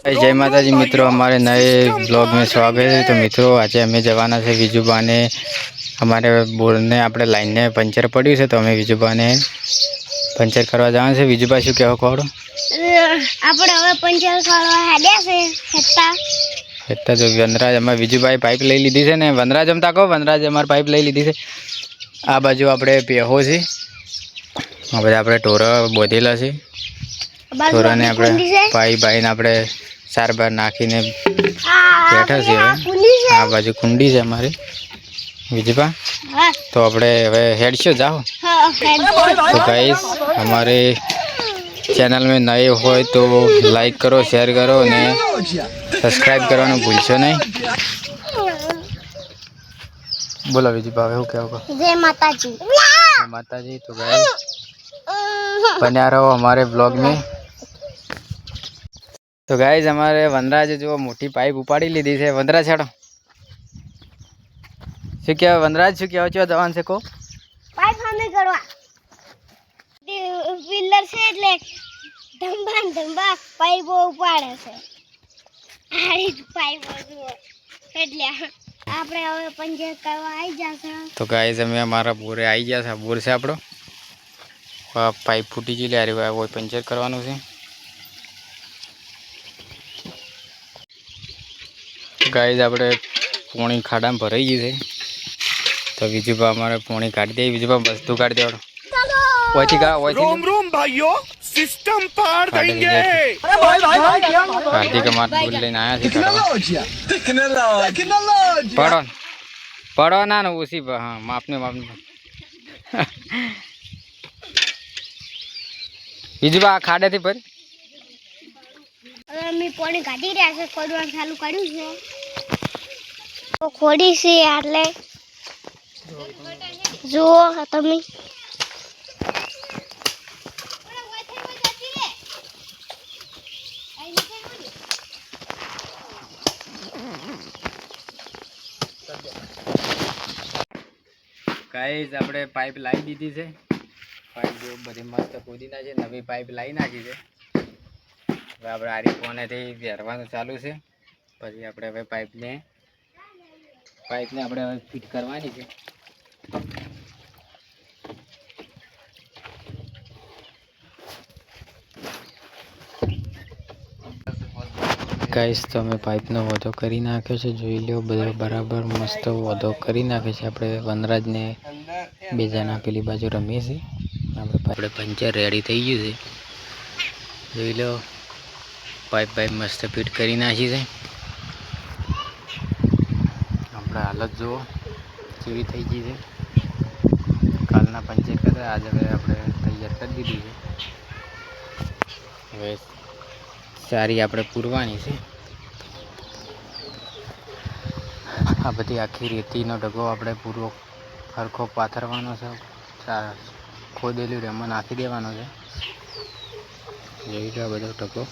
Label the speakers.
Speaker 1: जय माता जी मित्रों, हमारे नए ब्लॉग में स्वागत है। तो मित्रों आज अमे जवाना से विजुबा ने हमारे बोर ने આપણે લાઈનને પંચર પડ્યું છે, તો અમે વિજુબાને પંચર કરવા જવાનું છે। વિજુબા શું કહેવો કોડો?
Speaker 2: આપણે હવે પંચર કરવા હેડ્યા છે હેતા
Speaker 1: હેતા તો વનરાજ અમે વિજુભાઈ પાઇપ લઈ લીધી છે ને, વનરાજ અમતા કહો, વનરાજ અમાર પાઇપ લઈ લીધી છે। આ બાજુ આપણે પેહો છે, આ બધા આપણે ઢોરા બોધેલા છે। ઢોરાને આપણે પાઇપ આવીને આપણે ચાર બાર નાખીને બેઠા છે। હવે આ બાજુ કુંડી છે અમારી વિજુબા, તો આપણે હવે હેડશો જાઓ। तो गाइस हमारे चैनल में नए हो तो लाइक करो, शेयर करो ने सब्सक्राइब करवाना भूलशो नहीं। बोलो विजयबा हूँ क्या होगा?
Speaker 2: जय माता जी।
Speaker 1: जय माता जी। तो गाइस बना रहो हमारे ब्लॉग में। तो गाइस हमारे वनराज जो मोटी पाइप उपाड़ी लीधी है। वनराज छाड़ो शू क्या वनराज शू क्या हो जवान से को
Speaker 2: पाइप हमें करवा पिलर से એટલે ધંબા ધંબા પાઇપો ઉપાડે છે। આરી પાઇપો એટલે આપણે હવે પંચર કરવા આવી જશે।
Speaker 1: तो गाइस અમે અમારા બોરે આવી ગયા છે। બોર છે આપણો, પાઇપ ફૂટી ગઈ લે રે वो પંચર કરવાનું છે। गाइस આપણે પોણી ખાડામાં ભરાઈ ગઈ છે, તો વિજુબા અમારે પોણી કાઢી દે। વિજુબા વસ્તુ કાઢી દેવાનો ઓયથી કા ઓયથી
Speaker 3: रोम रोम भाइयों सिस्टम पार देंगे।
Speaker 1: अरे भाई भाई भाई क्या हार्दिक हमार दूध लेने आया थी पढ़ो पढ़ो ना ना उसी पर हाँ मापने मापने विजयबा खाड़े थी पर
Speaker 2: હવે મે પોણી કાઢી રહ્યા છે, ખોદવાનું ચાલુ કર્યું છે। તો ખોડી છે એટલે જુઓ તમે
Speaker 1: गाइस આપણે પાઇપ લાવી દીધી છે। પાઇપ જો બધી મસ્ત ખોદી નાખી, નવી પાઇપ લાવી નાખી છે। હવે આપણે આરી કોનેથી વેરવાનું ચાલુ છે, પછી આપણે હવે પાઇપને આપણે હવે ફિટ કરવાની છે। गाइस तो मैं पाइप नो वधो करी नाख्यो छे, जोई लो बधो बराबर मस्त वधो करी नाख्यो छे। आपणे वनराज ने बीजाना पेली बाजू रमीए छे। आपणे पंचर रेडी थई गयुं छे, जोई लो पाइप मस्त फिट करी नाखी छे। आपणे हालत जो केवी थई गई छे, कालना पंचर करता आज हवे आपणे तैयार करी दीधी छे। हवे सारी આપણે પૂરવાની છે। આ બધી આખી રેતીનો ઢગો આપણે પૂરો હરખો પાથરવાનો છે। ખોદેલું રેમાં નાખી દેવાનો છે। જોઈ લો બધો ઢગો